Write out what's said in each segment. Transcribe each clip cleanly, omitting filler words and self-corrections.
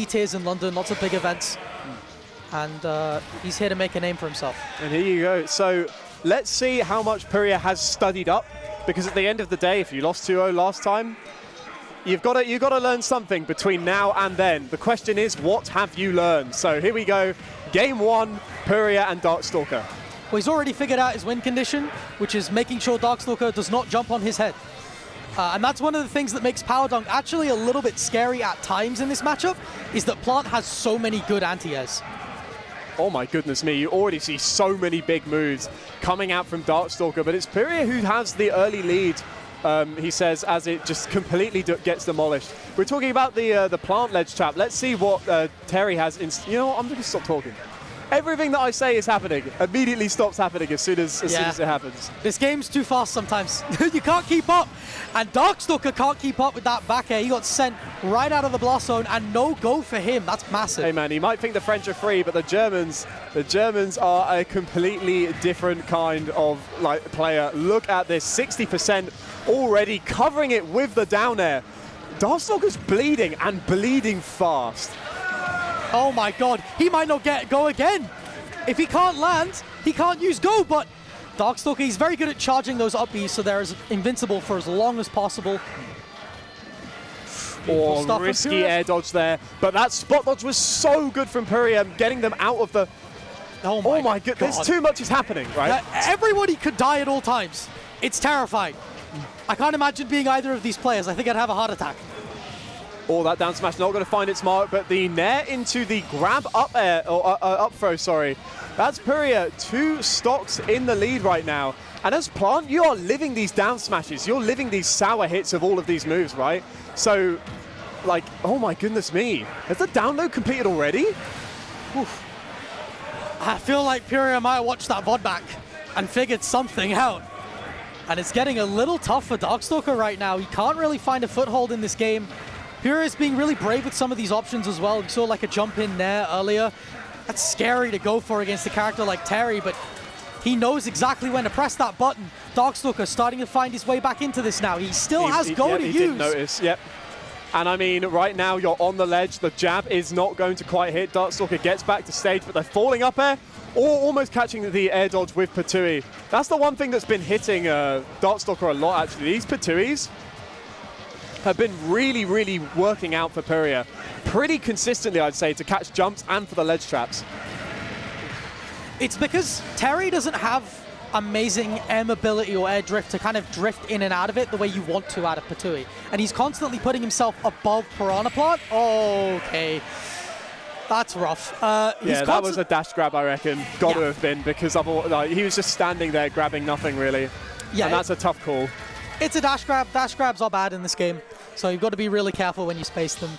C-tiers in London, lots of big events. And he's here to make a name for himself. And here you go. So let's see how much Puriya has studied up, because at the end of the day, if you lost 2-0 last time, you've got to learn something between now and then. The question is, what have you learned? So here we go. Game 1, Puriya and Darkstalker. Well, he's already figured out his win condition, which is making sure Darkstalker does not jump on his head. And that's one of the things that makes Power Dunk actually a little bit scary at times in this matchup, is that Plant has so many good anti-airs. Oh my goodness me, you already see so many big moves coming out from Darkstalker, but it's Puriya who has the early lead, he says, as it just completely gets demolished. We're talking about the plant ledge trap. Let's see what Terry has. You know what, I'm going to stop talking. Everything that I say is happening immediately stops happening as soon as it happens. This game's too fast sometimes. You can't keep up. And Darkstalker can't keep up with that back air. He got sent right out of the blast zone, and no go for him. That's massive. Hey man, he might think the French are free, but the Germans are a completely different kind of player. Look at this, 60% already covering it with the down air. Darkstalker's bleeding, and bleeding fast. Oh my god, he might not get go again. If he can't land, he can't use go, but Darkstalker, he's very good at charging those up Bs, so they're invincible for as long as possible. Oh, risky air dodge there, but that spot dodge was so good from Puriya, getting them out of the... Oh my goodness, too much is happening, right? Everybody could die at all times. It's terrifying. I can't imagine being either of these players. I think I'd have a heart attack. Oh, that down smash not going to find its mark, but the nair into the grab up air, or up throw, sorry. That's Puriya, 2 stocks in the lead right now. And as Plant, you are living these down smashes. You're living these sour hits of all of these moves, right? So, like, oh my goodness me. Has the download completed already? Oof. I feel like Puriya might have watched that VOD back and figured something out. And it's getting a little tough for Darkstalker right now. He can't really find a foothold in this game. Puriya's being really brave with some of these options as well. We saw like a jump in there earlier. That's scary to go for against a character like Terry, but he knows exactly when to press that button. Darkstalker starting to find his way back into this now. He still has go to use. He did notice, yep. And I mean, right now you're on the ledge. The jab is not going to quite hit. Darkstalker gets back to stage, but they're falling up air, or almost catching the air dodge with Patui. That's the one thing that's been hitting Darkstalker a lot, actually. These Patuis have been really, really working out for Puriya. Pretty consistently, I'd say, to catch jumps and for the ledge traps. It's because Terry doesn't have amazing air mobility or air drift to kind of drift in and out of it the way you want to out of Patui. And he's constantly putting himself above Piranha Plant. Okay. That's rough. Yeah, that was a dash grab, I reckon. Got to have been, because he was just standing there grabbing nothing, really. Yeah, and that's a tough call. It's a dash grab. Dash grabs are bad in this game, so you've got to be really careful when you space them.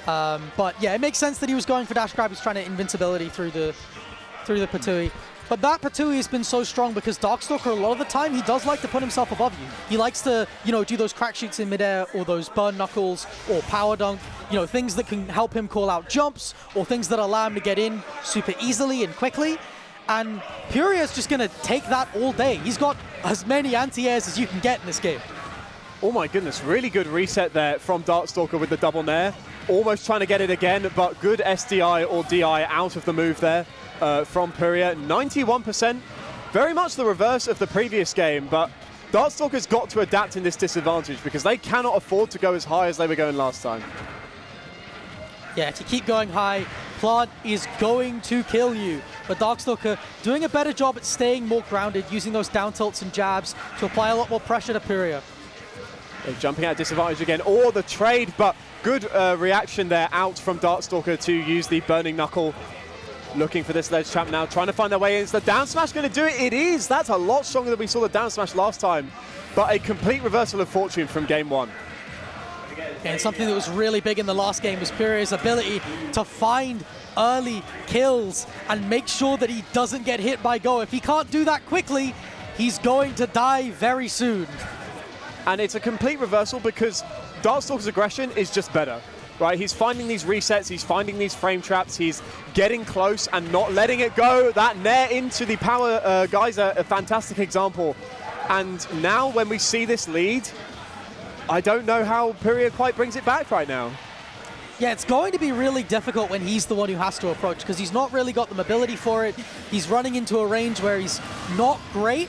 But yeah, it makes sense that he was going for dash grab. He's trying to invincibility through the Patui. But that Patui has been so strong because Darkstalker, a lot of the time, he does like to put himself above you. He likes to, do those crack shoots in midair, or those burn knuckles, or power dunk, things that can help him call out jumps, or things that allow him to get in super easily and quickly. And Puriya is just going to take that all day. He's got as many anti-airs as you can get in this game. Oh my goodness, really good reset there from Darkstalker with the double nair. Almost trying to get it again, but good SDI or DI out of the move there from Puriya. 91%, very much the reverse of the previous game, but Darkstalker's got to adapt in this disadvantage because they cannot afford to go as high as they were going last time. Yeah, to keep going high, Plant is going to kill you. But Darkstalker doing a better job at staying more grounded, using those down tilts and jabs to apply a lot more pressure to Puriya. They're jumping at disadvantage again, or the trade, but good reaction there out from Darkstalker to use the Burning Knuckle. Looking for this ledge trap now, trying to find their way in. Is the down smash going to do it? It is! That's a lot stronger than we saw the down smash last time. But a complete reversal of fortune from game 1. And something that was really big in the last game was Puriya's ability to find early kills and make sure that he doesn't get hit by go. If he can't do that quickly, he's going to die very soon. And it's a complete reversal because Darkstalker's aggression is just better, right? He's finding these resets, he's finding these frame traps, he's getting close and not letting it go. That nair into the power geyser, a fantastic example. And now when we see this lead, I don't know how Puriya quite brings it back right now. Yeah, it's going to be really difficult when he's the one who has to approach, because he's not really got the mobility for it. He's running into a range where he's not great.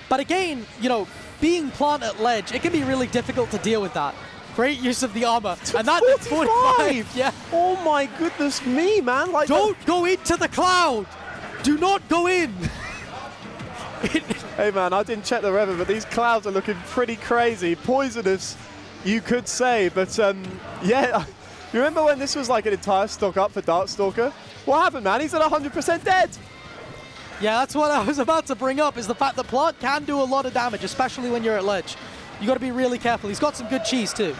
But again, you know, being plant at ledge, it can be really difficult to deal with that. Great use of the armor. And that's 45. Yeah. Oh my goodness me, man. Like, don't go into the cloud. Do not go in. Hey man, I didn't check the weather, but these clouds are looking pretty crazy. Poisonous, you could say. But yeah, you remember when this was like an entire stock up for Darkstalker? What happened, man? He's at 100% dead. Yeah, that's what I was about to bring up, is the fact that plant can do a lot of damage, especially when you're at ledge. You got to be really careful. He's got some good cheese too.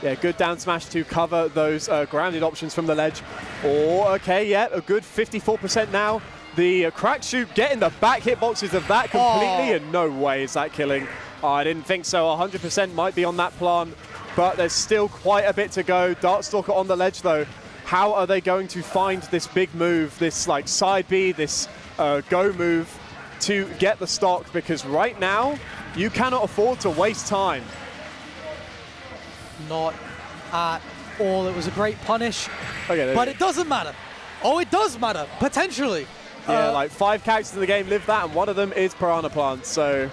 Yeah, good down smash to cover those grounded options from the ledge. Oh, okay, yeah, a good 54% now. The crack shoot getting the back hitboxes of that completely, and no way is that killing. Oh, I didn't think so. 100% might be on that plant, but there's still quite a bit to go. Darkstalker on the ledge though. How are they going to find this big move, this like side B, this go move to get the stock? Because right now, you cannot afford to waste time. Not at all. It was a great punish, Okay, but it doesn't matter. Oh, it does matter, potentially. Yeah, like 5 characters in the game live that, and one of them is Piranha Plant. So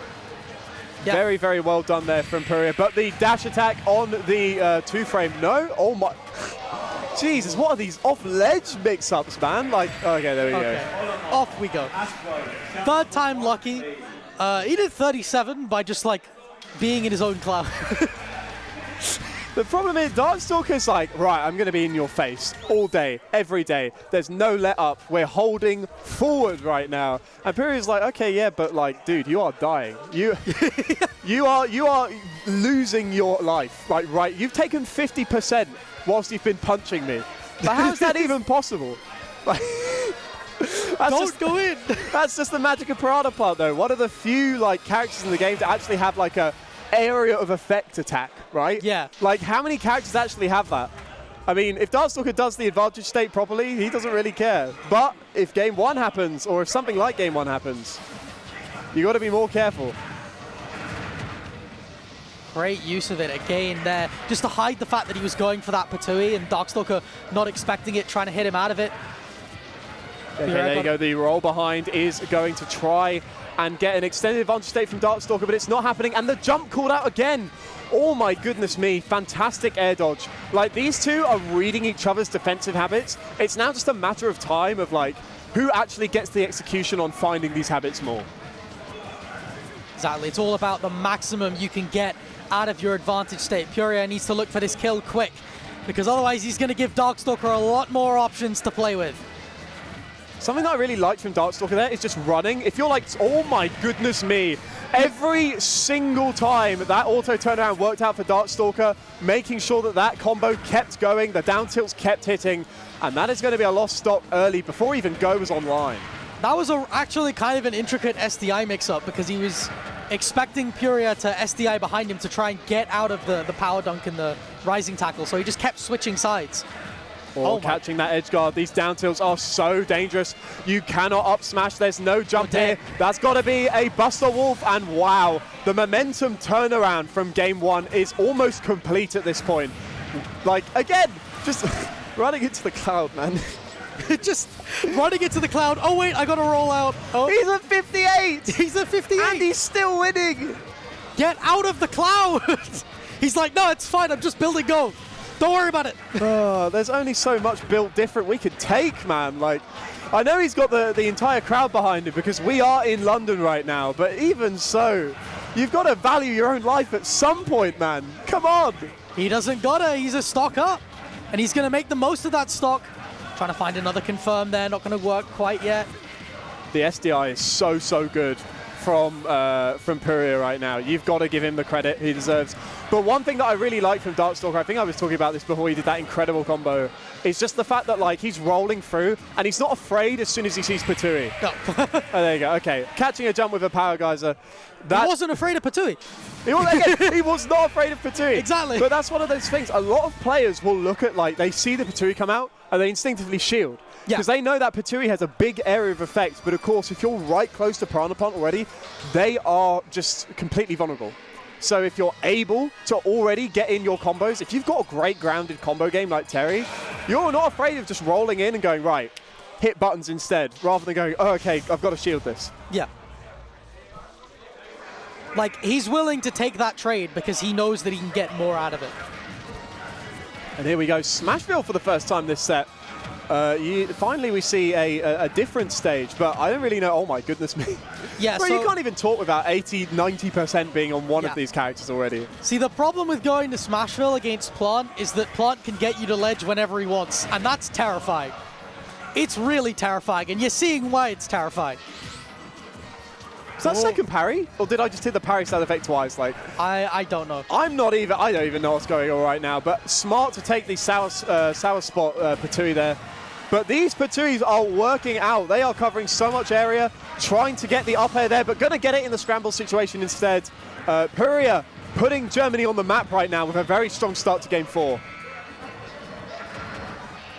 very, very well done there from Puriya. But the dash attack on the 2-frame, no? Oh my, Jesus, what are these off-ledge mix-ups, man? Like, okay, there we go. Off we go. Third time lucky. He did 37 by just like being in his own cloud. The problem is Darkstalker's like, right, I'm going to be in your face all day, every day. There's no let up. We're holding forward right now. And Puriya's like, okay, yeah, but like, dude, you are dying. You are losing your life. Like, right, you've taken 50% whilst you've been punching me. But how is that even possible? Like, Don't go in. That's just the magic of Piranha Plant, though. One of the few like characters in the game to actually have like a area of effect attack, right? Yeah. Like, how many characters actually have that? I mean, if Darkstalker does the advantage state properly, he doesn't really care. But if game 1 happens, or if something like game 1 happens, you got to be more careful. Great use of it again there, just to hide the fact that he was going for that Patui, and Darkstalker not expecting it, trying to hit him out of it. Okay, there you go. The roll behind is going to try and get an extended advantage state from Darkstalker, but it's not happening. And the jump called out again. Oh my goodness me, fantastic air dodge. Like, these two are reading each other's defensive habits. It's now just a matter of time of like, who actually gets the execution on finding these habits more. Exactly, it's all about the maximum you can get out of your advantage state. Puriya needs to look for this kill quick, because otherwise he's going to give Darkstalker a lot more options to play with. Something that I really liked from Darkstalker there is just running. If you're like, oh my goodness me, every single time that auto turnaround worked out for Darkstalker, making sure that that combo kept going, the down tilts kept hitting, and that is going to be a lost stock early before even Go was online. That was actually kind of an intricate SDI mix-up, because he was expecting Puriya to SDI behind him to try and get out of the power dunk and the rising tackle, so he just kept switching sides. Oh, catching that edge guard. These down tilts are so dangerous. You cannot up smash. There's no jump here. That's got to be a Buster Wolf. And wow, the momentum turnaround from game 1 is almost complete at this point. Like, again, just running into the cloud, man. Just running into the cloud. Oh, wait, I got to roll out. Oh. He's at 58. He's at 58. And he's still winning. Get out of the cloud. He's like, no, it's fine. I'm just building Go. Don't worry about it. There's only so much built different we could take, man. Like, I know he's got the entire crowd behind him because we are in London right now, but even so, you've got to value your own life at some point, man. Come on. He doesn't gotta. He's a stock up, and he's going to make the most of that stock. Trying to find another confirm there. Not going to work quite yet. The SDI is so good from Puriya right now. You've got to give him the credit he deserves. But one thing that I really like from Darkstalker, I think I was talking about this before he did that incredible combo, is just the fact that like he's rolling through and he's not afraid as soon as he sees Patui. No. Oh, there you go. Okay, catching a jump with a power geyser. He wasn't afraid of Patui. He was not afraid of Patui. Exactly. But that's one of those things. A lot of players will look at, like, they see the Patui come out and they instinctively shield. Because they know that Patui has a big area of effect, but of course, if you're right close to Piranha Plant already, they are just completely vulnerable. So if you're able to already get in your combos, if you've got a great grounded combo game like Terry, you're not afraid of just rolling in and going, right, hit buttons instead, rather than going, oh, okay, I've got to shield this. Yeah. Like, he's willing to take that trade because he knows that he can get more out of it. And here we go, Smashville for the first time this set. Finally, we see a different stage, but I don't really know. Oh my goodness me. Yeah, Bro, so you can't even talk without 80, 90% being on one of these characters already. See, the problem with going to Smashville against Plant is that Plant can get you to ledge whenever he wants, and that's terrifying. It's really terrifying, and you're seeing why it's terrifying. Is that second parry? Or did I just hit the parry sound effect twice? Like, I don't know. I don't even know what's going on right now, but smart to take the sour spot Patui there. But these Patuis are working out. They are covering so much area, trying to get the up air there, but going to get it in the scramble situation instead. Puriya putting Germany on the map right now with a very strong start to game 4.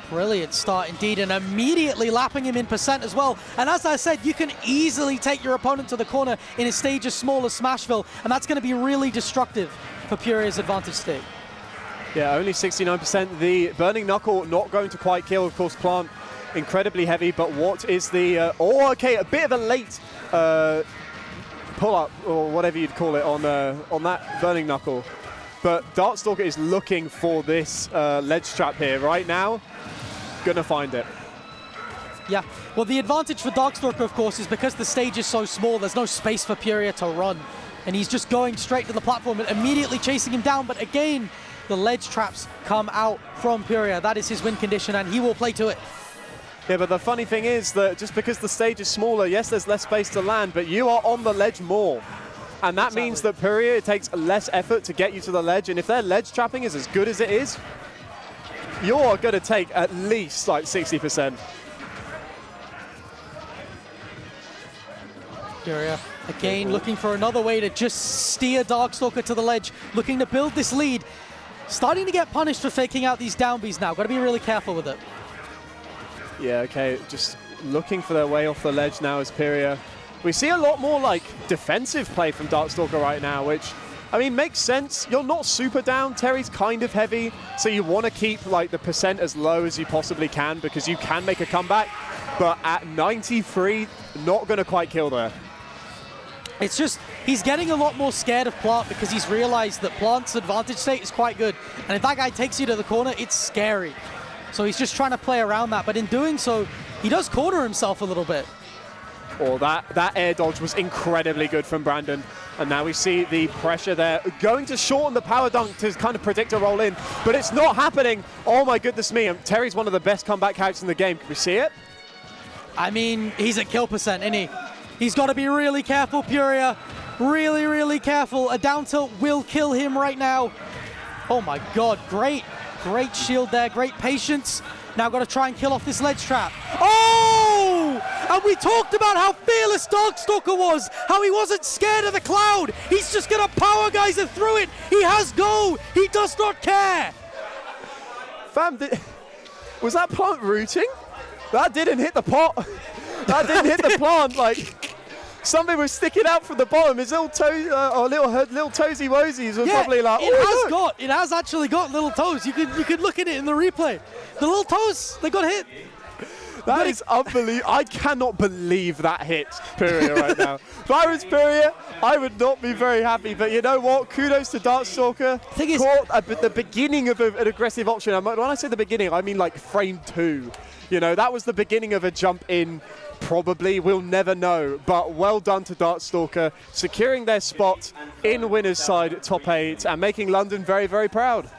Brilliant start indeed, and immediately lapping him in percent as well. And as I said, you can easily take your opponent to the corner in a stage as small as Smashville, and that's going to be really destructive for Puriya's advantage state. Yeah, only 69%. The Burning Knuckle not going to quite kill, of course. Plant incredibly heavy, but what is the... a bit of a late pull-up, or whatever you'd call it, on that Burning Knuckle. But Darkstalker is looking for this ledge trap here right now. Gonna find it. Yeah, well, the advantage for Darkstalker, of course, is because the stage is so small, there's no space for Puriya to run. And he's just going straight to the platform and immediately chasing him down. But again, the ledge traps come out from Puriya. That is his win condition, and he will play to it. Yeah, but the funny thing is that just because the stage is smaller, yes, there's less space to land, but you are on the ledge more. And that means that Puriya, it takes less effort to get you to the ledge. And if their ledge trapping is as good as it is, you're going to take at least like 60%. Puriya, again, looking for another way to just steer Darkstalker to the ledge, looking to build this lead. Starting to get punished for faking out these down Bs now. Got to be really careful with it. Yeah, okay, just looking for their way off the ledge now as Puriya. We see a lot more like defensive play from Darkstalker right now, which, I mean, makes sense. You're not super down. Terry's kind of heavy, so you want to keep like the percent as low as you possibly can because you can make a comeback. But at 93, not going to quite kill there. It's just, he's getting a lot more scared of Plant because he's realized that Plant's advantage state is quite good. And if that guy takes you to the corner, it's scary. So he's just trying to play around that. But in doing so, he does corner himself a little bit. Oh, that air dodge was incredibly good from Brandon. And now we see the pressure there. Going to shorten the power dunk to kind of predict a roll in. But it's not happening. Oh my goodness me. Terry's one of the best comeback characters in the game. Can we see it? I mean, he's at kill percent, isn't he? He's got to be really careful, Puriya. Really, really careful. A down tilt will kill him right now. Oh my god, great shield there, great patience. Now got to try and kill off this ledge trap. Oh! And we talked about how fearless Darkstalker was, how he wasn't scared of the cloud. He's just going to power geyser through it. He has go. He does not care. Fam, was that Plant rooting? That didn't hit the pot. That didn't hit the Plant. Like, something was sticking out from the bottom. His little toes, little toesy woesies were probably like, oh, it has actually got little toes. You could look at it in the replay. The little toes, they got hit. That is unbelievable. I cannot believe that hit Puriya right now. If I was Puriya, I would not be very happy. But you know what? Kudos to Darkstalker. Caught the beginning of an aggressive option. When I say the beginning, I mean like frame 2. You know, that was the beginning of a jump in. Probably, we'll never know. But well done to Darkstalker, securing their spot in winner's side top 8 and making London very, very proud.